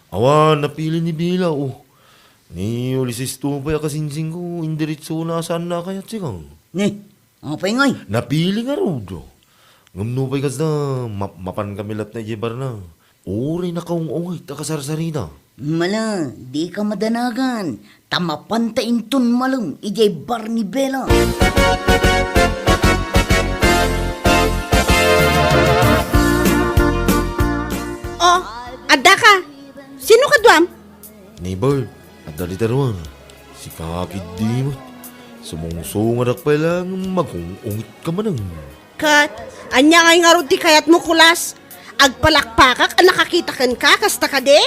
Awan, napili ni Bila Ni Ulysses Tupay akasinsing ko. Indiritso na saan na kayat siya. Ne, apay ngay. Napili nga rodo. Ngamnupay kas na, mapan kami lat na jebar na. Uri na kaungungay, takasarsarina. Mala, di ka madanagan. Tamapanta inton malong, ijay bar ni Bella. Oh, adda ka. Sino ka duam? Neighbor, at dalitarwan. Si kakid di mo. Sumungsungadak pa lang magungungit ka manang. Kat, anya ngay nga ruti kayat mo kulas. Agpalakpakak, nakakita kan ka, kasta ka de?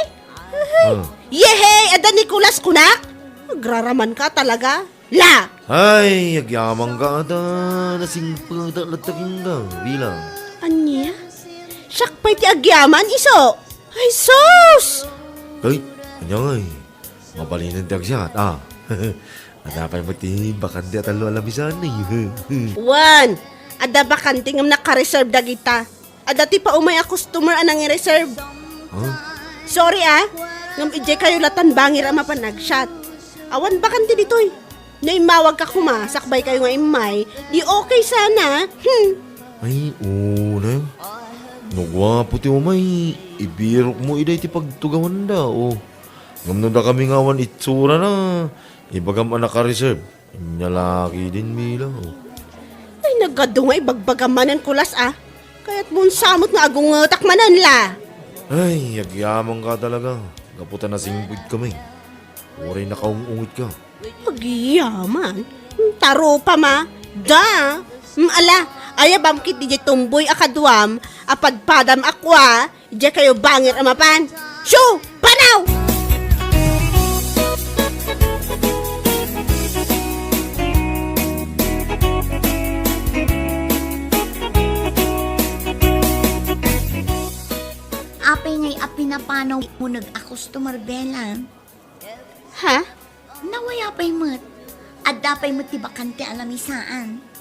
Yehey, ada Nicolas kunak? Agraraman ka talaga. La! Ay, agyamang ka ata. Nasingpa da lataging ka. Bilang. Anya? Siyak pa'y ti agyaman, iso. Ay, sus! Kay, kanya nga eh. Mabalinan tiyag siya. Adapay mo ti bakante at alo alamisan eh. Juan, ada ba kanting ang nakareserve da kita? Dati pa umay a customer anang i-reserve. Sorry ngam ije kayo latan bangir ama pa nag-shot. Awan bakanti ditoy. Naimawag ka kuma, sakbay kayo nga imay, di okay sana. Ay, una. Nagwapo ti umay. Ibirok mo iday ti pagtugawan da, o. Ngamno da kami ngawan itsura na. Ibagam anak ka reserve. Inyalaki din mila, o. Ay nagadungay bagbagamanan kulas Kaya't mun samot nga agong takmanan la. Ay, yagyamang ka talaga. Kaputa na singbud kami. Oray na kaungungit ka. Pagyaman. Taro pa ma. Da. Ala, aya bamkit di tumboy akadwam, apadpadam akwa, di kayo bangir amapan. Shoo! Panaw! Apay ngay apinapanaw mo nag-akustomer Bella. Ha? Nawaya pa'y mat. Adda pa'y mat ti bakante alamisaan.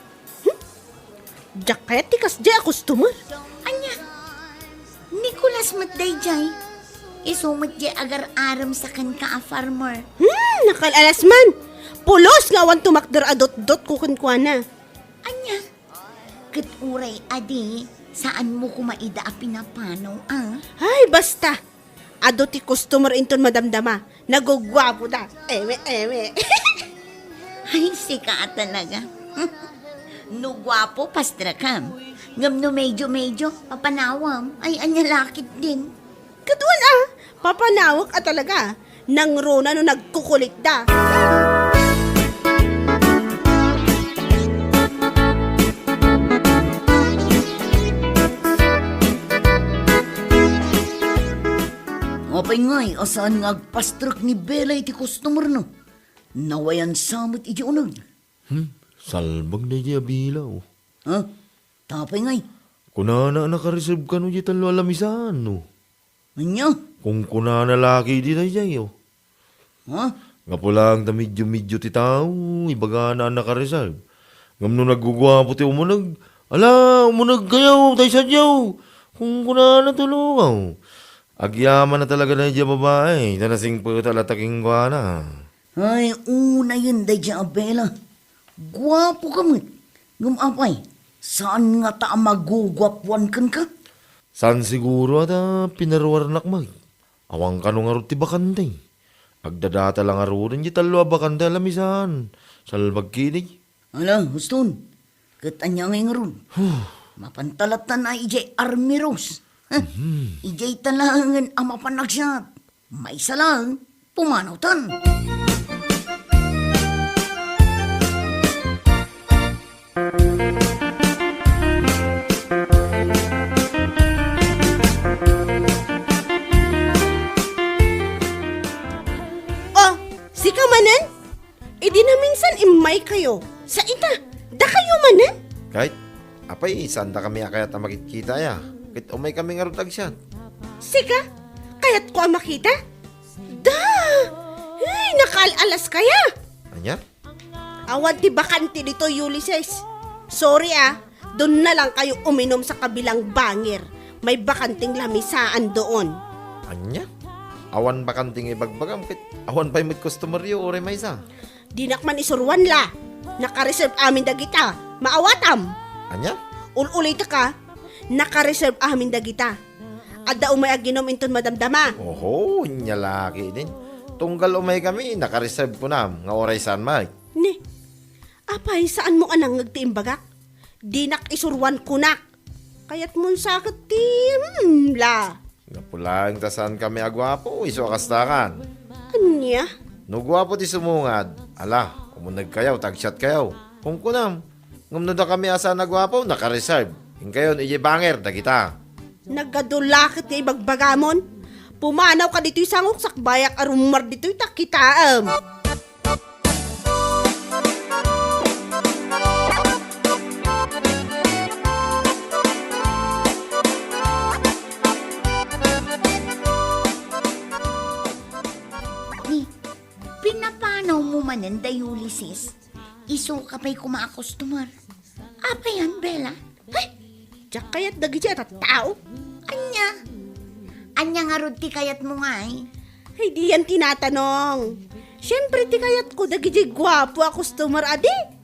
Jacket tikas di customer. Anya, Nicolas mat dayjay. Isumat di agar aram sa kan ka a farmer. Nakalalas man. Pulos nga wan tumakder adot-dot kukunkwana. Anya, kat uray adi, saan mo kumaida a pinapanaw Ay, basta. Ado ti customer inton madamdama. Nagugwapo da. Eme. Ay, sika talaga. No gwapo, pastra kam. Ngam no medyo, papanawam. Ay, anya lakit din. Kaduan papanawak talaga. Nang rona no nagkukulit da. Apay ngay, asaan nga agpastrak ni Bella iti customer no? Nawayan samot iti unag. Salbag na di abila, o. Ha? Tapay ngay. Kunana nakareserve ka no di talo alamisaan, no. Anya? Kung kunana laki di tayo, o. Ha? Nga pula ang medyo ti tao, ibaga na nakareserve. Ngam no nagugwapo ti umunag, umunag kayo, tayo sadyaw. Kung kunana tulungaw. Agyaman na talaga na diya babae, nanasing po talataking kwa na. Ay, una yun day dyan, Bella. Gwapo ka mo't. Ngumapay, saan nga ta magugwapwan kan ka? San siguro at pinarwarnak mag. Awang kanong arot ti bakante. Agdadata lang arudan di talo bakante alamisan. Salbag kinig. Ala, huston. Katanya ngay nga ron. Mapantalatan na ijay Army Rose. Ijay talangan ang mapanagsat. May isa lang, pumanawtan. Sika manan? Di na minsan imay kayo. Sa ita, da kayo manan? Kahit, apay, saan da kami akayat na makikita ya? Kahit umay kami nga rutag siya. Sika, kaya't ko ang makita? Da! Ay, nakalalas kaya. Anya? Awan ti bakante dito, Ulysses. Sorry doon na lang kayo uminom sa kabilang bangir. May bakanting lamisaan doon. Anya? Awan bakanting ibagbagam, kahit awan pa'y may customer yo, ore may isa. Dinakman isurwan la. Nakareserve amin dagita. Maawatam. Anya? Ululita ka. Nakareserve amin dagita. Adda umay aginom inton madamdama. Oho, nyalaki din. Tunggal umay kami, nakareserve po na, nga oray saan mag. Ni, apay saan mo anang nagtiimbagak? Dinak isurwan kunak. Kaya't mun sakit la. Nga pulang tasan kami agwapo, iso akastakan. Anya? No gwapo ti sumungad. Ala, umunag kayaw, tagshot kayaw. Kung kunam, ngumno da kami asa nagwapo, nakareserve. Hingayon, ije banger, da kita. Nagadulakit nga ibagbagamon. Pumanaw ka dito'y sangok sakbayak arumar dito'y takitaam. Ni, pinapanaw mo manan da Ulysses. Iso ka pa'y kumakustomer. Apa yan, Bella? Ay, Diyak kayat dagiti at tao. Anya? Anya nga rod ti kayat mo nga eh. Ay, di yan tinatanong. Siyempre, ti kayat ko, dagiti gwapo a customer, adi.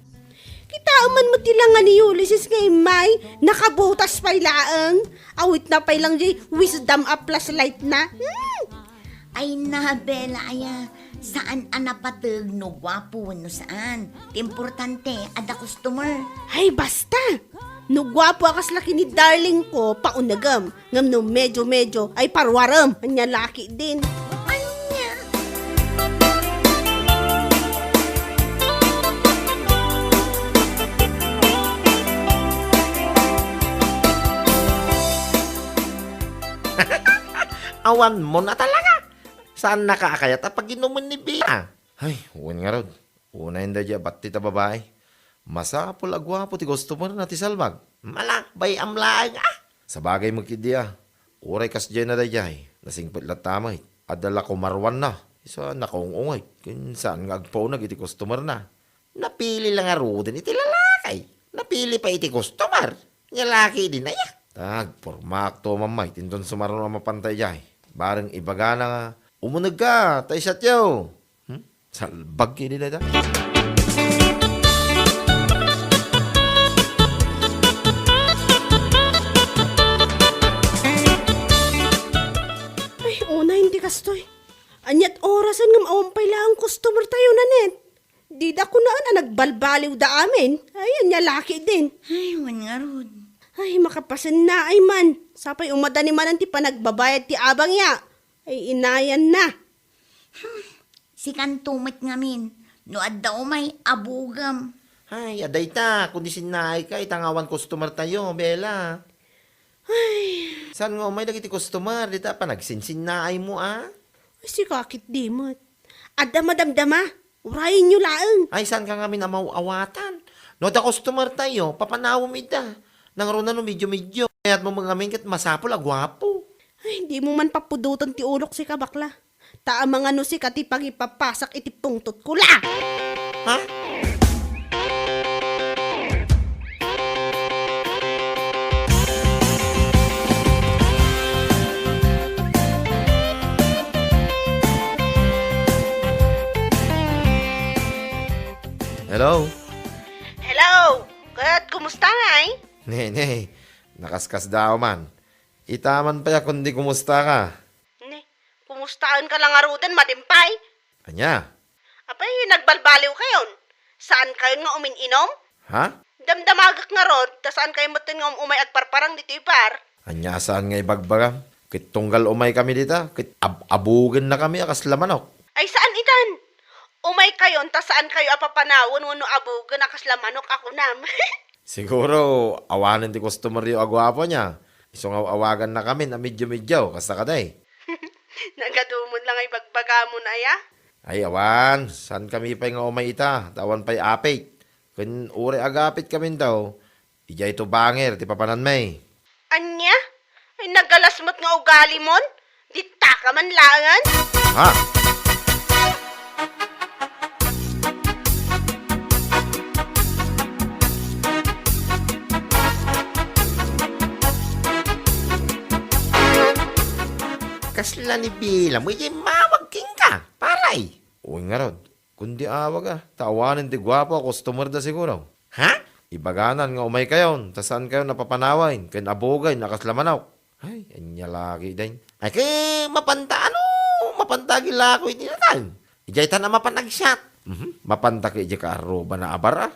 Kita man mo tilangan ni Ulysses ngay may, nakabutas pa'y laang. Awit na pa'y lang di, wisdom a plus light na. Ay na, Bella, aya. Saan anapatag no gwapo no saan? Ti importante, ada customer. Ay, basta. No gwapo akas laki ni darling ko, paunagam. Ngam no medyo, ay parwaram. Anya laki din. Anya? Awan mo na talaga. Saan nakakayat at pag inuman ni Bea? Ay, uwan nga rod. Una hindi dya, ba't tita babae? Masapol agwapo ti customer na ti salbag. Malakbay amlaang Sa bagay mo kidiya. Uray kas dyan na dayay. Nasingpit latamay. Adala ko marwan na. Isa nakaungungay. Kung saan nga agpaunag iti customer na. Napili lang nga rodin iti lalakay. Napili pa iti customer. Lalaki din na ya. Tag, pormak to mamay. Tindon sumaron ang mapantay dyan. Barang ibaga na nga. Umunag ka, tayo sa tiyaw. Salbag kini na da. Ay, una hindi kastoy. Anyat orasan ngam awampay lang customer tayo na net. Di da ko naan nagbalbaliw da amin. Ay, anya laki din. Ay, wan nga rod. Ay, makapasan na ay man. Sapay umadani man ang ti panagbabayad ti abang ya. Ay, inayan na. Si kantumit ngamin. No adda umay abugam. Ay, aday ta. Kundi sinay ka, itangawan customer tayo, Bella. Ay. Saan nga umay lagi ti customer? Di ta pa nagsinsinay mo, Ay, si kakit dimot. Adda madamdama. Urayin nyo laang. Ay, saan ka nga minamawawatan? No, da customer tayo, papanawam ita. Nang ro na no medyo-medyo. Kaya't mo mga mingkit masapol, agwapo. Ay, hindi mo man papudutan ti ulok si kabakla. Taa mga no si kati pag ipapasak iti pungtot ko la. Ha? Hello? Hello! Kat, kumusta nga eh? Ne, nakaskas daw man. Itaman pa ya kundi kumusta ka. Ne, kumustaan ka lang arudan, madimpay. Anya? Apay, nagbalbaliw kayon. Saan kayo nga umininom? Ha? Damdamagak nga rod, ta saan kayo matin nga umay agparparang dito ipar? Anya saan nga ibagbagam? Kit tunggal umay kami dita. Kit abugan na kami akas lamanok. Ay, saan itan? Umay kayon, ta saan kayo apapanawon, wano abugan akaslamanok ako nam. Siguro, awanan ti customer yung agwapo niya. Isong awagan na kami na medyo-medyo, kasta ka day. Nagadumon lang ay bagbaga mo na ya. Ay, awan, saan kami pa nga umay ita? Tawan pa'y apit. Kung uri agapit kami daw, ija ito banger, ti papanan may. Anya? Ay, nagalasmat nga ugali mon? Di ka man langan? Ha? Kasla ni Bila mo, ijay mawag king ka, paray. Uy nga rod, kundi awag tawanan ti gwapo, customer da siguro. Ha? Ibaganan nga umay kayon, tasan kayo napapanawain, ken abogay, nakaslamanaw. Ay, anya laki din. Ay, kay mapanta, mapantagi lako iti natan. Ijay ta na mapanagsyat. Mapanta ka ijay ka aroba na abara.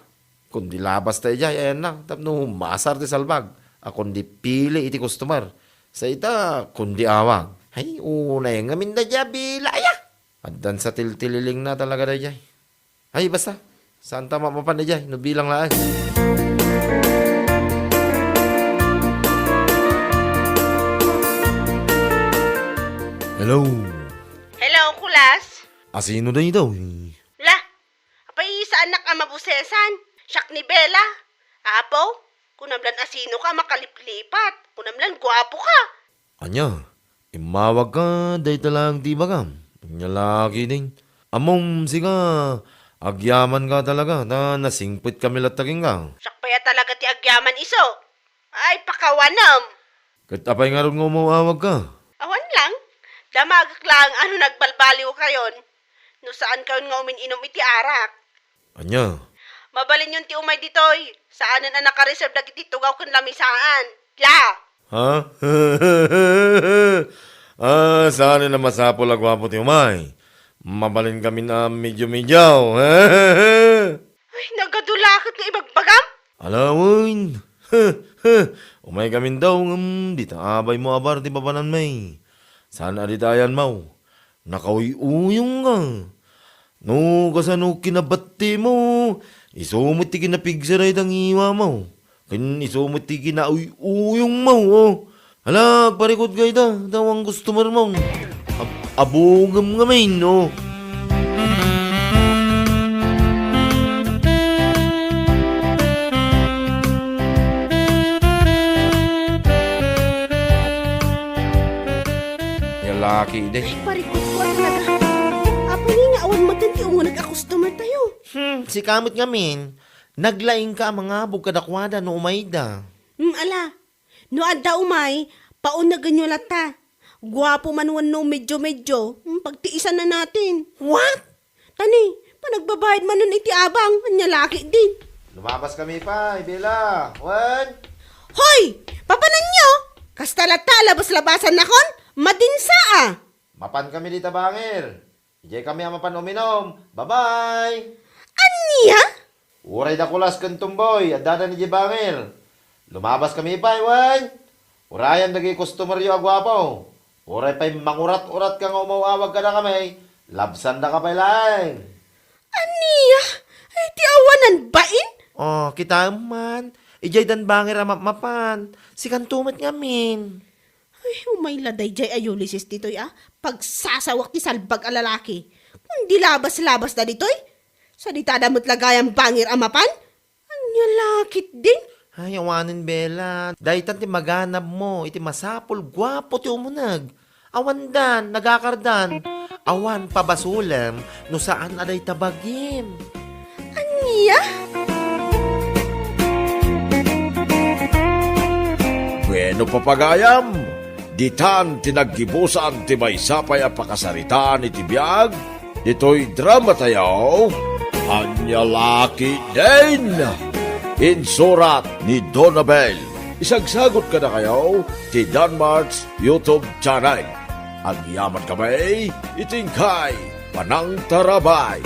Kundi labas ta ijay, ayan na, tapno masar ti salbag. Kundi pili iti customer. Sa ita, kundi awag. Ay, unay nga minda dya bilaya. Addan sa tiltililing na talaga da dya. Ay, basta. Saan tama mapan da dya? Nubilang lang. Hello. Hello, kulas? Asino da daw? La, apay sa anak ang mabusesan. Siyak ni Bella. Apo, kunamlan asino ka makaliplipat. Kunamlan gwapo ka. Anya? Imawag ka, day talang di bagam. Anya lagi din. Amom, siga. Agyaman ka talaga, na nasingpit kami lataging ka. Siyak pa ya talaga ti agyaman iso. Ay, pakawanam. Katapay nga rin nga umawag ka. Awan lang. Damagak lang ano nagbalbaliw kayon. No saan kayon nga umin-inom iti arak. Anya? Mabalin yung ti umay ditoy. Saanan ang nakareserve na dito gaw kun lamisaan. La! Ha? Saan na masapol agwapo ti umay? Mabalin kami na medyo-medyaw. Ay, nagadulakot nga ibagbagam. Alawin. Umay kami daw, di abay mo abar, di babanan may. Saan aditayan mo? Nakauy-uyong nga. No, kasano kinabati mo. Isumot ti kinapigsaray tang iwa mo. Kan isumot ti kinauy-uyong mo, oh. Hala, parikot kayo da. Daw ang customer mo. Abungam nga may, no. Laki de. Parikot ko talaga. Apo ni nga awan matanti mo nag-customer tayo. Si kamot nga min. Naglaing ka mga bugkadakwada no umayda. Ala. No adda umay, paon na ganyo lata. Gwapo man no medyo-medyo. Pagtiisan na natin. What? Tani, panagbabayad man nun iti abang. Anya laki din. Lumabas kami pa, Ibela. One. Hoy! Papanan nyo! Kasta lata, labas-labasan na kon? Madinsa ah! Mapan kami dito bangir. Ijay kami ang mapan uminom. Bye-bye. Anya? Uray da kulas kan tumboy. At dada ni Jibangir. Lumabas kami pa, Iwan. Urayan naging customer yung agwapo. Uray pa'y mangurat-urat kang umawawag ka na kami. Labsan na ka pa lang. Anya? Ay, ti awanan bain? Oh, kita man. Ijay dan bangir ang mapan. Si kantumat nga min. Ay, umay laday jay ayulisis ditoy ah. Pagsasawak ti salbag a lalaki. Kundi labas-labas na ditoy. Sa ditada mo't lagayang bangir amapan. Anya lakit din. Ay, awanin Bella. Dahil ti maganap mo. Iti masapol. Gwapo ti umunag. Awan dan, nagakardan. Awan pabasulam. No saan aday tabagim. Anya? Bueno papagayam, ditan tinaggibusan ti maysapay a pakasaritaan iti biag, dito'y drama tayaw, anya laki din. Insurat ni Donabel. Isagsagot ka na kayo ti Danmarks YouTube channel. Ang yaman kamay, itingkay, panang tarabay.